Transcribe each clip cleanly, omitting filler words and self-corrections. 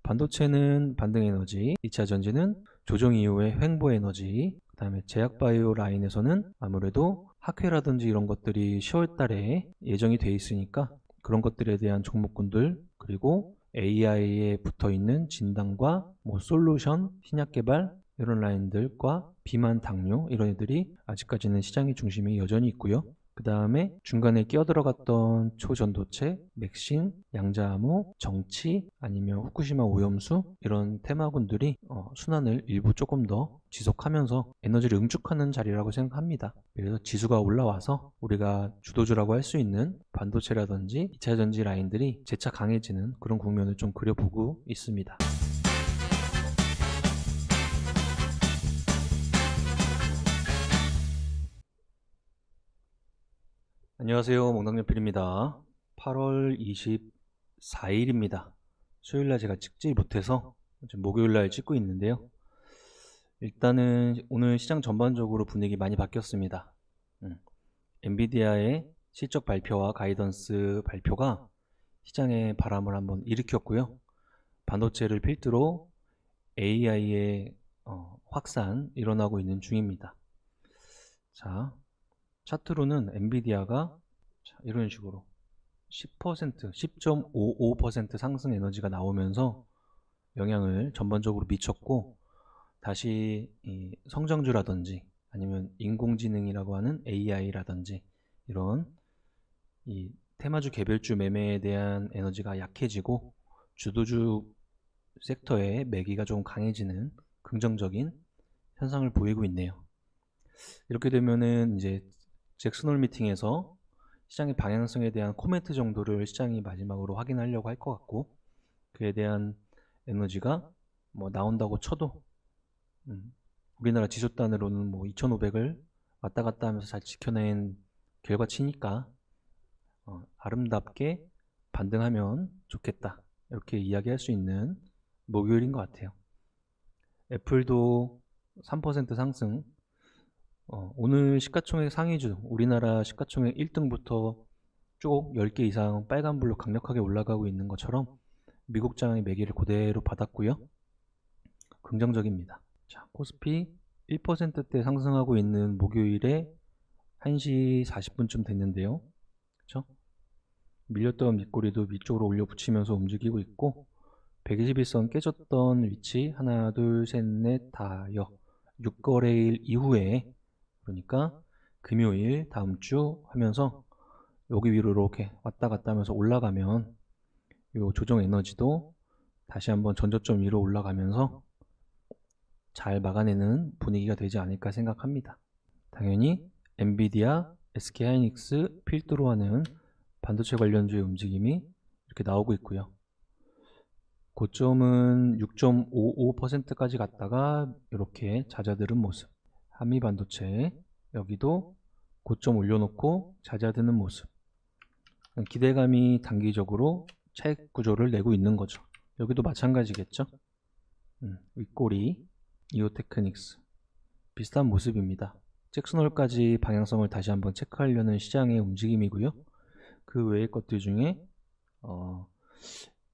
반도체는 반등 에너지, 2차 전지는 조정 이후의 횡보 에너지, 그 다음에 제약 바이오 라인에서는 아무래도 학회라든지 이런 것들이 10월 달에 예정이 돼 있으니까 그런 것들에 대한 종목군들, 그리고 AI에 붙어 있는 진단과 솔루션, 신약 개발 이런 라인들과 비만 당뇨 이런 애들이 아직까지는 시장의 중심에 여전히 있고요. 그 다음에 중간에 끼어들어갔던 초전도체, 맥신, 양자암호, 정치 아니면 후쿠시마 오염수 이런 테마군들이 순환을 일부 조금 더 지속하면서 에너지를 응축하는 자리라고 생각합니다. 그래서 지수가 올라와서 우리가 주도주라고 할 수 있는 반도체라든지 2차전지 라인들이 재차 강해지는 그런 국면을 좀 그려보고 있습니다. 안녕하세요, 몽당연필입니다. 8월 24일입니다. 수요일날 제가 찍지 못해서 지금 목요일날 찍고 있는데요. 일단은 오늘 시장 전반적으로 분위기 많이 바뀌었습니다. 엔비디아의 실적 발표와 가이던스 발표가 시장에 바람을 한번 일으켰고요. 반도체를 필두로 AI의 확산 일어나고 있는 중입니다. 자, 차트로는 엔비디아가 이런 식으로 10%, 10.55% 상승 에너지가 나오면서 영향을 전반적으로 미쳤고, 다시 이 성장주라든지 아니면 인공지능이라고 하는 AI라든지 이런 이 테마주 개별주 매매에 대한 에너지가 약해지고 주도주 섹터의 매기가 좀 강해지는 긍정적인 현상을 보이고 있네요. 이렇게 되면은 이제 잭슨홀 미팅에서 시장의 방향성에 대한 코멘트 정도를 시장이 마지막으로 확인하려고 할 것 같고, 그에 대한 에너지가 나온다고 쳐도 우리나라 지수단으로는 2500을 왔다 갔다 하면서 잘 지켜낸 결과치니까 아름답게 반등하면 좋겠다, 이렇게 이야기할 수 있는 목요일인 것 같아요. 애플도 3% 상승. 오늘 시가총액 상위주, 우리나라 시가총액 1등부터 쭉 10개 이상 빨간불로 강력하게 올라가고 있는 것처럼 미국 장의 매기를 그대로 받았고요. 긍정적입니다. 자, 코스피 1%대 상승하고 있는 목요일에 1시 40분쯤 됐는데요. 그쵸? 밀렸던 밑꼬리도 위쪽으로 올려붙이면서 움직이고 있고, 121선 깨졌던 위치 하나, 둘, 셋, 넷, 다여 6거래일 이후에, 그러니까 금요일 다음 주 하면서 여기 위로 이렇게 왔다 갔다 하면서 올라가면 이 조정 에너지도 다시 한번 전저점 위로 올라가면서 잘 막아내는 분위기가 되지 않을까 생각합니다. 당연히 엔비디아, SK하이닉스 필두로 하는 반도체 관련주의 움직임이 이렇게 나오고 있고요. 고점은 6.55%까지 갔다가 이렇게 잦아드는 모습. 한미반도체 여기도 고점 올려놓고 잦아드는 모습. 기대감이 단기적으로 차익 구조를 내고 있는 거죠. 여기도 마찬가지겠죠. 윗꼬리 이오테크닉스 비슷한 모습입니다. 잭슨홀까지 방향성을 다시 한번 체크하려는 시장의 움직임이고요. 그 외의 것들 중에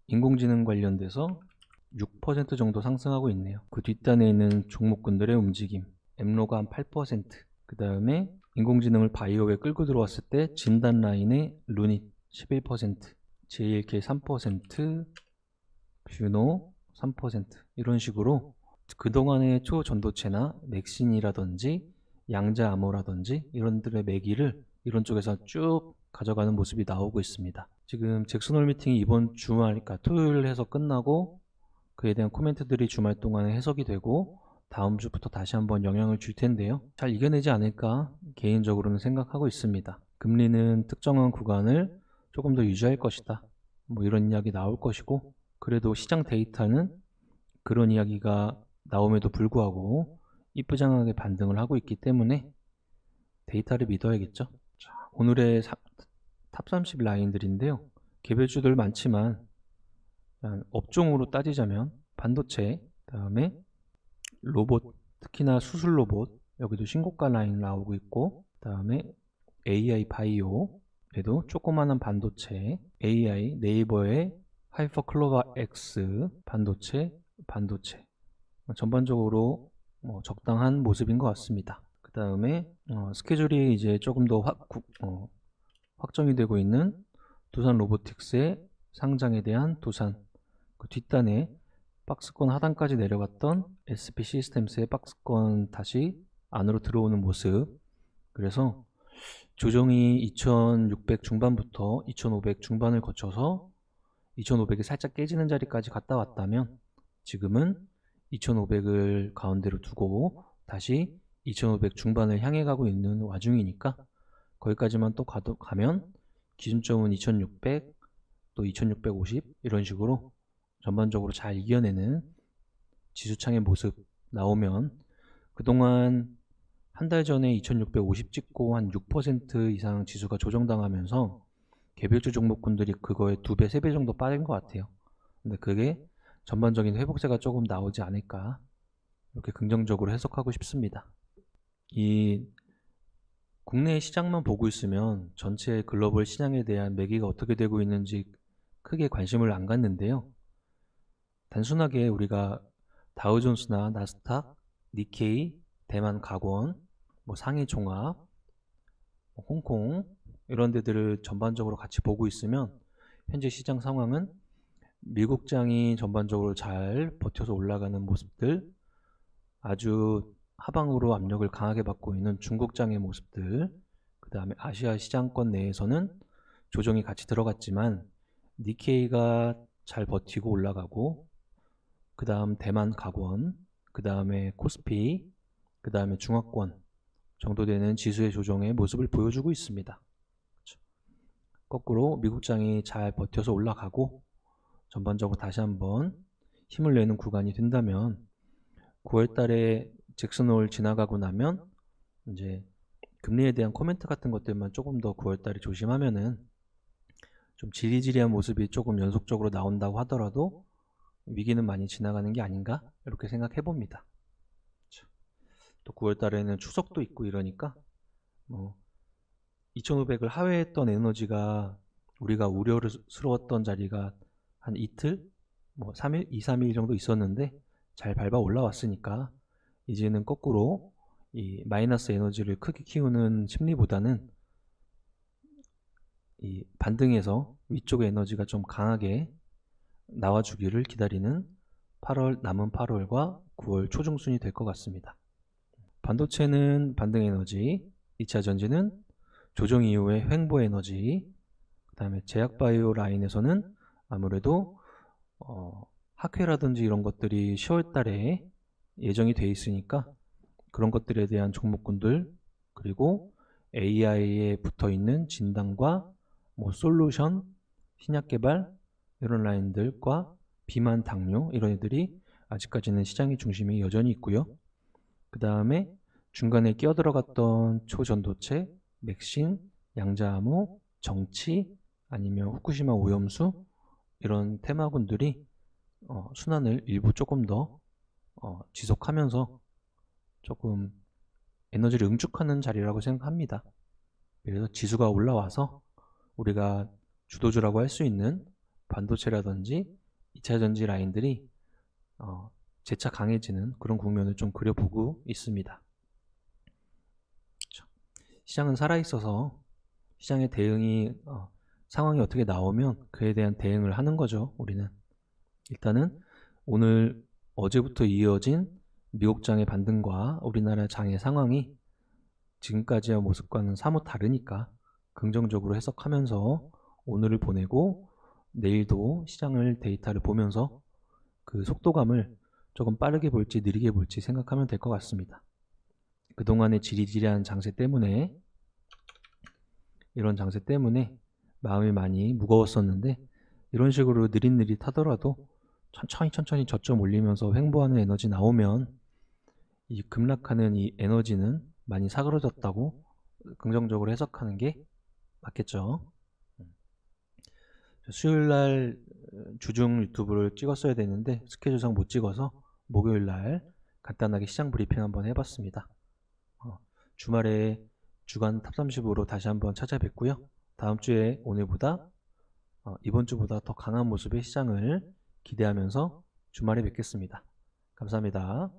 인공지능 관련돼서 6% 정도 상승하고 있네요. 그 뒷단에 있는 종목군들의 움직임, 엠로가 한 8%, 그 다음에 인공지능을 바이오에 끌고 들어왔을 때 진단 라인의 루닛 11%, JLK 3%, 뷰노 3%, 이런 식으로 그동안의 초전도체나 맥신이라든지 양자암호라든지 이런들의 매기를 이런 쪽에서 쭉 가져가는 모습이 나오고 있습니다. 지금 잭슨홀 미팅이 이번 주말, 그러니까 토요일 해서 끝나고 그에 대한 코멘트들이 주말 동안에 해석이 되고 다음 주부터 다시 한번 영향을 줄 텐데요. 잘 이겨내지 않을까 개인적으로는 생각하고 있습니다. 금리는 특정한 구간을 조금 더 유지할 것이다, 이런 이야기 나올 것이고, 그래도 시장 데이터는 그런 이야기가 나옴에도 불구하고 이쁘장하게 반등을 하고 있기 때문에 데이터를 믿어야겠죠. 자, 오늘의 탑 30 라인들인데요. 개별주들 많지만 업종으로 따지자면 반도체, 다음에 로봇, 특히나 수술 로봇, 여기도 신고가 라인 나오고 있고, 다음에 AI 바이오, 그래도 조그마한 반도체, AI 네이버의 하이퍼클로바 X 반도체 전반적으로 적당한 모습인 것 같습니다. 그 다음에 스케줄이 이제 조금 더 확정이 되고 있는 두산 로보틱스의 상장에 대한 두산, 그 뒷단에 박스권 하단까지 내려갔던 SP 시스템스의 박스권 다시 안으로 들어오는 모습. 그래서 조정이 2600 중반부터 2500 중반을 거쳐서 2500이 살짝 깨지는 자리까지 갔다 왔다면 지금은 2500을 가운데로 두고 다시 2500 중반을 향해 가고 있는 와중이니까 거기까지만 또 가면 기준점은 2600, 또 2650 이런 식으로 전반적으로 잘 이겨내는 지수창의 모습 나오면 그동안 한 달 전에 2650 찍고 한 6% 이상 지수가 조정당하면서 개별주 종목군들이 그거에 2배, 3배 정도 빠진 것 같아요. 근데 그게 전반적인 회복세가 조금 나오지 않을까 이렇게 긍정적으로 해석하고 싶습니다. 이 국내 시장만 보고 있으면 전체 글로벌 시장에 대한 매기가 어떻게 되고 있는지 크게 관심을 안 갖는데요. 단순하게 우리가 다우존스나 나스닥, 니케이, 대만 가권, 상해 종합, 홍콩 이런 데들을 전반적으로 같이 보고 있으면 현재 시장 상황은 미국장이 전반적으로 잘 버텨서 올라가는 모습들, 아주 하방으로 압력을 강하게 받고 있는 중국장의 모습들, 그 다음에 아시아 시장권 내에서는 조정이 같이 들어갔지만 니케이가 잘 버티고 올라가고, 그 다음 대만 가권, 그 다음에 코스피, 그 다음에 중화권 정도 되는 지수의 조정의 모습을 보여주고 있습니다. 거꾸로 미국장이 잘 버텨서 올라가고 전반적으로 다시 한번 힘을 내는 구간이 된다면 9월달에 잭슨홀 지나가고 나면 이제 금리에 대한 코멘트 같은 것들만 조금 더 9월달에 조심하면은 좀 지리지리한 모습이 조금 연속적으로 나온다고 하더라도 위기는 많이 지나가는 게 아닌가 이렇게 생각해 봅니다. 또 9월달에는 추석도 있고 이러니까 2500을 하회했던 에너지가 우리가 우려스러웠던 자리가 한 이틀, 3일, 2, 3일 정도 있었는데 잘 밟아 올라왔으니까 이제는 거꾸로 이 마이너스 에너지를 크게 키우는 심리보다는 이 반등에서 위쪽의 에너지가 좀 강하게 나와주기를 기다리는 남은 8월과 9월 초중순이 될 것 같습니다. 반도체는 반등 에너지, 2차 전지는 조정 이후의 횡보 에너지, 그 다음에 제약바이오 라인에서는 아무래도 학회라든지 이런 것들이 10월 달에 예정이 돼 있으니까 그런 것들에 대한 종목군들, 그리고 AI에 붙어 있는 진단과 솔루션, 신약 개발 이런 라인들과 비만 당뇨 이런 애들이 아직까지는 시장의 중심에 여전히 있고요. 그 다음에 중간에 끼어들어갔던 초전도체, 맥신, 양자암호, 정치 아니면 후쿠시마 오염수 이런 테마군들이 순환을 일부 조금 더 지속하면서 조금 에너지를 응축하는 자리라고 생각합니다. 그래서 지수가 올라와서 우리가 주도주라고 할 수 있는 반도체라든지 2차전지 라인들이 재차 강해지는 그런 국면을 좀 그려보고 있습니다. 시장은 살아있어서 시장의 대응이 상황이 어떻게 나오면 그에 대한 대응을 하는 거죠. 우리는 일단은 오늘 어제부터 이어진 미국장의 반등과 우리나라 장의 상황이 지금까지의 모습과는 사뭇 다르니까 긍정적으로 해석하면서 오늘을 보내고 내일도 시장을 데이터를 보면서 그 속도감을 조금 빠르게 볼지 느리게 볼지 생각하면 될 것 같습니다. 그동안의 지리지리한 장세 때문에 이런 장세 때문에 마음이 많이 무거웠었는데 이런 식으로 느릿느릿 하더라도 천천히 저점 올리면서 횡보하는 에너지 나오면 이 급락하는 이 에너지는 많이 사그러졌다고 긍정적으로 해석하는 게 맞겠죠. 수요일날 주중 유튜브를 찍었어야 되는데 스케줄상 못 찍어서 목요일날 간단하게 시장 브리핑 한번 해봤습니다. 주말에 주간 탑30으로 다시 한번 찾아뵙고요. 다음 주에 오늘보다 이번 주보다 더 강한 모습의 시장을 기대하면서 주말에 뵙겠습니다. 감사합니다.